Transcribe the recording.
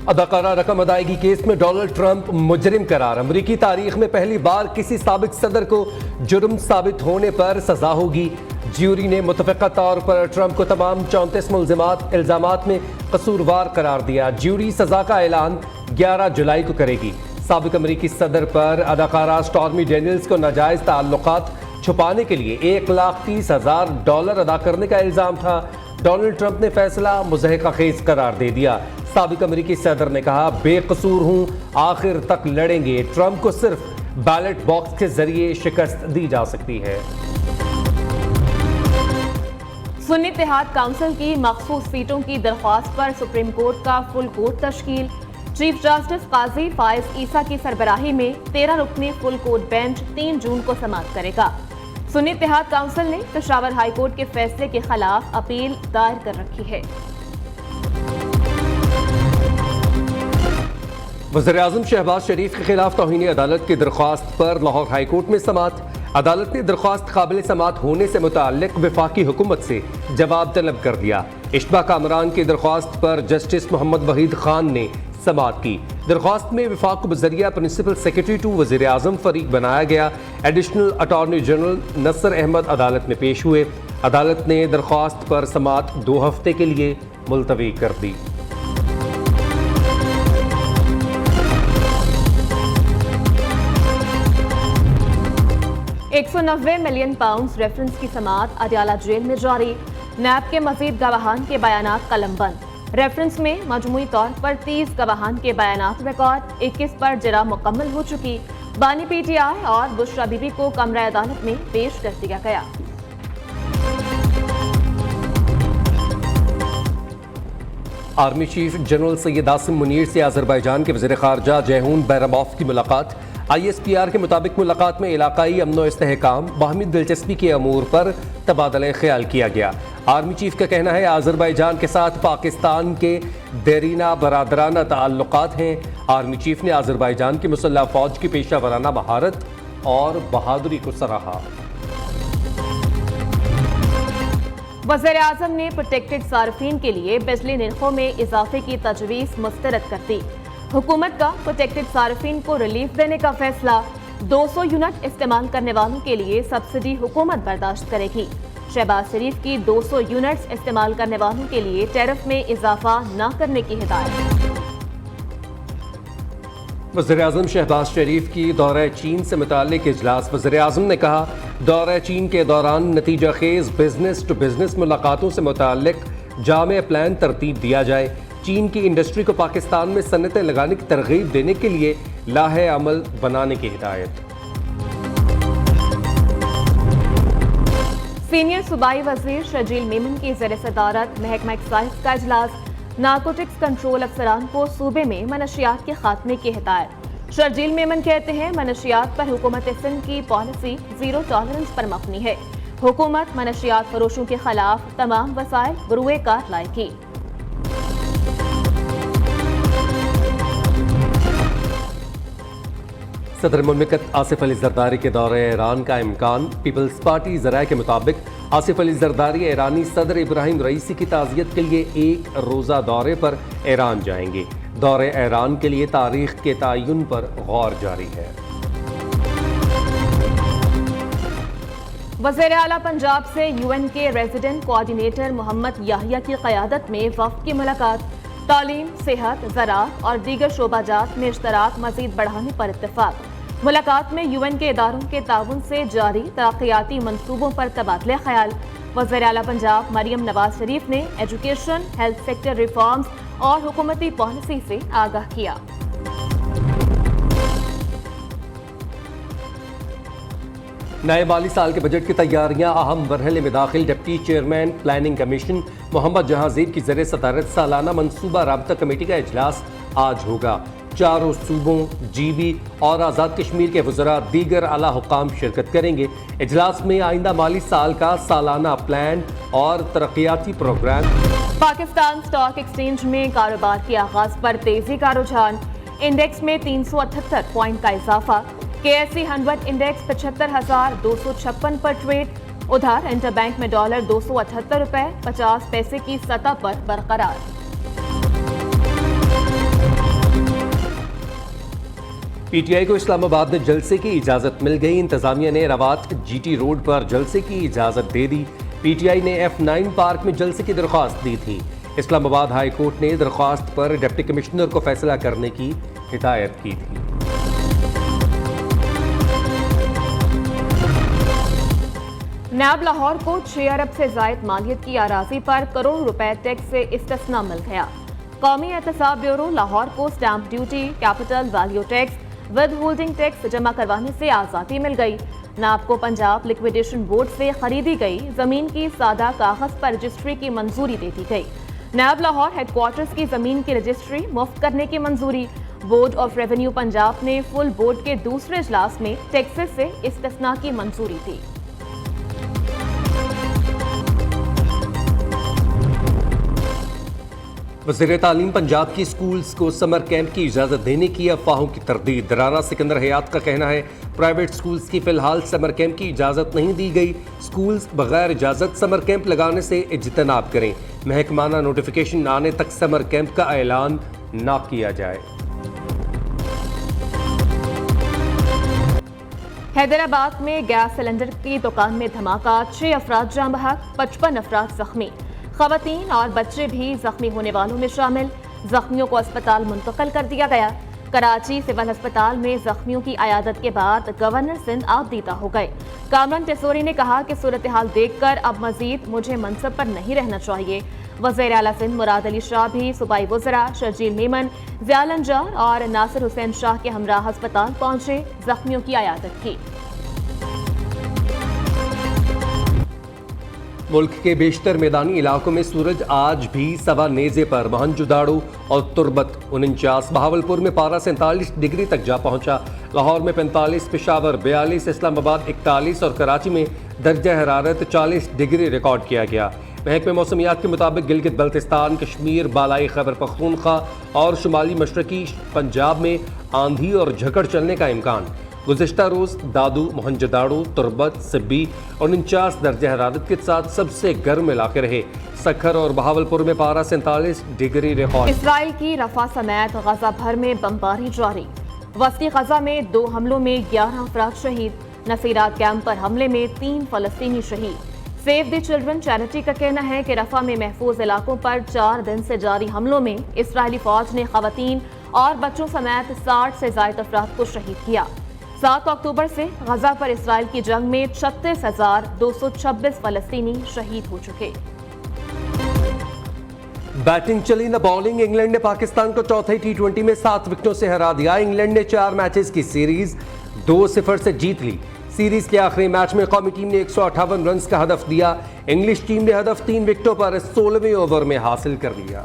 اداکارہ رقم ادائیگی کیس میں ڈونلڈ ٹرمپ مجرم قرار، امریکی تاریخ میں پہلی بار کسی سابق صدر کو جرم ثابت ہونے پر سزا ہوگی۔ جیوری نے متفقہ طور پر ٹرمپ کو تمام 34 الزامات میں قصوروار قرار دیا۔ جیوری سزا کا اعلان 11 جولائی کو کرے گی۔ سابق امریکی صدر پر اداکارہ سٹارمی ڈینیلز کو ناجائز تعلقات چھپانے کے لیے $1,30,000 ادا کرنے کا الزام تھا۔ ڈونلڈ ٹرمپ نے فیصلہ مضحکہ خیز قرار دے دیا۔ سابق امریکی صدر نے کہا، بے قصور ہوں، آخر تک لڑیں گے۔ ٹرمپ کو صرف بیلٹ باکس کے ذریعے شکست دی جا سکتی ہے۔ سنی اتحاد کونسل کی مخصوص سیٹوں کی درخواست پر سپریم کورٹ کا فل کورٹ تشکیل۔ چیف جسٹس قاضی فائز عیسیٰ کی سربراہی میں 13 رکنی فل کورٹ بینچ 3 جون کو سماعت کرے گا۔ سنی اتحاد کونسل نے پشاور ہائی کورٹ کے فیصلے کے خلاف اپیل دائر کر رکھی ہے۔ وزیراعظم شہباز شریف کے خلاف توہین عدالت کی درخواست پر لاہور ہائی کورٹ میں سماعت۔ عدالت نے درخواست قابل سماعت ہونے سے متعلق وفاقی حکومت سے جواب طلب کر دیا۔ اشباح کامران کی درخواست پر جسٹس محمد وحید خان نے سماعت کی۔ درخواست میں وفاق کو بذریعہ پرنسپل سیکرٹری ٹو وزیر اعظم فریق بنایا گیا۔ ایڈیشنل اٹارنی جنرل نصر احمد عدالت میں پیش ہوئے۔ عدالت نے درخواست پر سماعت 2 ہفتے کے لیے ملتوی کر دی۔ £190 ملین ریفرنس کی سماعت اڈیالہ جیل میں جاری۔ نیب کے مزید گواہان کے بیانات قلم بند۔ ریفرنس میں مجموعی طور پر 30 گواہان کے بیانات ریکارڈ، 21 پر جرح مکمل ہو چکی۔ بانی پی ٹی آئی اور بشرا بی بی کو کمرہ عدالت میں پیش کر دیا گیا۔ Army chief general Syed Asim Munir سے آذربائیجان کے وزیر خارجہ جیہون بیرموف کی ملاقات۔ ISPR کے مطابق ملاقات میں علاقائی امن و استحکام، باہمی دلچسپی کے امور پر تبادلہ خیال کیا گیا۔ آرمی چیف کا کہنا ہے، آذربائیجان کے ساتھ پاکستان کے دیرینہ برادرانہ تعلقات ہیں۔ آرمی چیف نے آذربائیجان کی مسلح فوج کی پیشہ ورانہ مہارت اور بہادری کو سراہا۔ وزیر اعظم نے پروٹیکٹڈ صارفین کے لیے بجلی نرخوں میں اضافے کی تجویز مسترد کر دی۔ حکومت کا پروٹیکٹڈ صارفین کو ریلیف دینے کا فیصلہ، 200 یونٹ استعمال کرنے والوں کے لیے سبسڈی حکومت برداشت کرے گی۔ شہباز شریف کی 200 یونٹس استعمال کرنے والوں کے لیے ٹیرف میں اضافہ نہ کرنے کی ہدایت۔ وزیر اعظم شہباز شریف کی دورہ چین سے متعلق اجلاس۔ وزیر اعظم نے کہا، دورہ چین کے دوران نتیجہ خیز بزنس ٹو بزنس ملاقاتوں سے متعلق جامع پلان ترتیب دیا جائے۔ چین کی انڈسٹری کو پاکستان میں صنعتیں لگانے کی ترغیب دینے کے لیے لاہ عمل بنانے کی ہدایت۔ سینئر صوبائی وزیر شرجیل میمن کی زیر صدارت محکمہ ایکسائز کا اجلاس۔ نارکوٹکس کنٹرول افسران کو صوبے میں منشیات کے خاتمے کی ہدایت۔ شرجیل میمن کہتے ہیں، منشیات پر حکومت سندھ کی پالیسی زیرو ٹالرنس پر مبنی ہے۔ حکومت منشیات فروشوں کے خلاف تمام وسائل بروئے کار لائے گی۔ صدر مملکت آصف علی زرداری کے دورہ ایران کا امکان۔ پیپلز پارٹی ذرائع کے مطابق آصف علی زرداری ایرانی صدر ابراہیم رئیسی کی تعزیت کے لیے 1 روزہ دورے پر ایران جائیں گے۔ دورہ ایران کے لیے تاریخ کے تعین پر غور جاری ہے۔ وزیر اعلیٰ پنجاب سے UN کے ریزیڈنٹ کوآرڈینیٹر محمد یحییٰ کی قیادت میں وفد کی ملاقات۔ تعلیم، صحت، زراعت اور دیگر شعبہ جات میں اشتراک مزید بڑھانے پر اتفاق۔ ملاقات میں UN کے اداروں کے تعاون سے جاری ترقیاتی منصوبوں پر تبادلہ خیال۔ وزیر اعلیٰ پنجاب مریم نواز شریف نے ایجوکیشن، ہیلتھ سیکٹر ریفارمز اور حکومتی پالیسی سے آگاہ کیا۔ نئے مالی سال کے بجٹ کی تیاریاں اہم مرحلے میں داخل۔ ڈپٹی چیئرمین پلاننگ کمیشن محمد جہاں زیب کی زیر صدارت سالانہ منصوبہ رابطہ کمیٹی کا اجلاس آج ہوگا۔ چاروں صوبوں، جی بی اور آزاد کشمیر کے وزراء دیگر اعلیٰ حکام شرکت کریں گے۔ اجلاس میں آئندہ مالی سال کا سالانہ پلان اور ترقیاتی پروگرام۔ پاکستان اسٹاک ایکسچینج میں کاروبار کے آغاز پر تیزی کا رجحان، انڈیکس میں 378 پوائنٹ کا اضافہ۔ KSE 100 انڈیکس 75,256 پر ٹریڈ۔ ادھر انٹر بینک میں ڈالر 278 روپے 50 پیسے کی سطح پر برقرار۔ PTI کو اسلام آباد میں جلسے کی اجازت مل گئی. انتظامیہ نے روات GT روڈ پر جلسے کی اجازت دے دی. PTI نے F9 پارک میں جلسے کی درخواست دی تھی. اسلام آباد ہائی کورٹ نے درخواست پر ڈپٹی کمشنر کو فیصلہ کرنے کی ہدایت کی تھی. نیب لاہور کو 6 ارب سے زائد مالیت کی اراضی پر کروڑ روپے ٹیکس سے استثنا مل گیا. قومی احتساب بیورو لاہور کو stamp duty, capital value tax, withholding tax جمع کروانے سے آزادی مل گئی. نیب کو پنجاب لیکویڈیشن بورڈ سے خریدی گئی زمین کی سادہ کاغذ پر رجسٹری کی منظوری دے دی گئی. نیب لاہور ہیڈ کوارٹرز کی زمین کی رجسٹری مفت کرنے کی منظوری. بورڈ آف ریونیو پنجاب نے فل بورڈ کے دوسرے اجلاس میں ٹیکسز سے استثنا کی منظوری دی. وزیر تعلیم پنجاب کی سکولز کو سمر کیمپ کی اجازت دینے کی افواہوں کی تردید. رانا سکندر حیات کا کہنا ہے پرائیویٹ سکولز کی فی الحال سمر کیمپ کی اجازت نہیں دی گئی. سکولز بغیر اجازت سمر کیمپ لگانے سے اجتناب کریں. محکمانہ نوٹیفیکیشن آنے تک سمر کیمپ کا اعلان نہ کیا جائے. حیدرآباد میں گیس سلنڈر کی دکان میں دھماکہ، 6 افراد جاں بحق، 55 افراد زخمی. خواتین اور بچے بھی زخمی ہونے والوں میں شامل. زخمیوں کو اسپتال منتقل کر دیا گیا. کراچی سول ہسپتال میں زخمیوں کی عیادت کے بعد گورنر سندھ آپ دیدہ ہو گئے. کامران ٹیسوری نے کہا کہ صورتحال دیکھ کر اب مزید مجھے منصب پر نہیں رہنا چاہیے. وزیر اعلیٰ سندھ مراد علی شاہ بھی صوبائی وزراء شرجیل میمن، ضیاء الانجار اور ناصر حسین شاہ کے ہمراہ ہسپتال پہنچے، زخمیوں کی عیادت کی. ملک کے بیشتر میدانی علاقوں میں سورج آج بھی سوا نیزے پر. موہنجو اور تربت 49، بہاولپور میں پارہ 47 ڈگری تک جا پہنچا. لاہور میں 45، پشاور 42، اسلام آباد 41 اور کراچی میں درجہ حرارت 40 ڈگری ریکارڈ کیا گیا. محکمہ موسمیات کے مطابق گلگت بلتستان، کشمیر، بالائی خیبر پختونخوا اور شمالی مشرقی پنجاب میں آندھی اور جھکڑ چلنے کا امکان. گزشتہ روز دادو، موہنجو تربت، سبی 49 درجہ حرارت کے ساتھ سب سے گرم علاقے رہے. سکھر اور بہاولپور میں پارہ 47 ڈگری ریکارڈ. اسرائیل کی رفح سمیت غزہ بھر میں بمباری جاری. وسطی غزہ میں 2 حملوں میں 11 افراد شہید. نصیرات کیمپ پر حملے میں 3 فلسطینی شہید. سیو دی چلڈرن چیریٹی کا کہنا ہے کہ رفح میں محفوظ علاقوں پر 4 دن سے جاری حملوں میں اسرائیلی فوج نے خواتین اور بچوں سمیت 60 سے زائد افراد کو شہید کیا. 7 اکتوبر سے غزہ پر اسرائیل کی جنگ میں 36,226 فلسطینی شہید ہو چکے. بیٹنگ چلی نہ بالنگ. انگلینڈ نے پاکستان کو چوتھے T20 میں 7 وکٹوں سے ہرا دیا. انگلینڈ نے 4 میچز کی سیریز 2-0 سے جیت لی. سیریز کے آخری میچ میں قومی ٹیم نے 158 رنز کا ہدف دیا. انگلش ٹیم نے ہدف 3 وکٹوں پر 16ویں اوور میں حاصل کر لیا.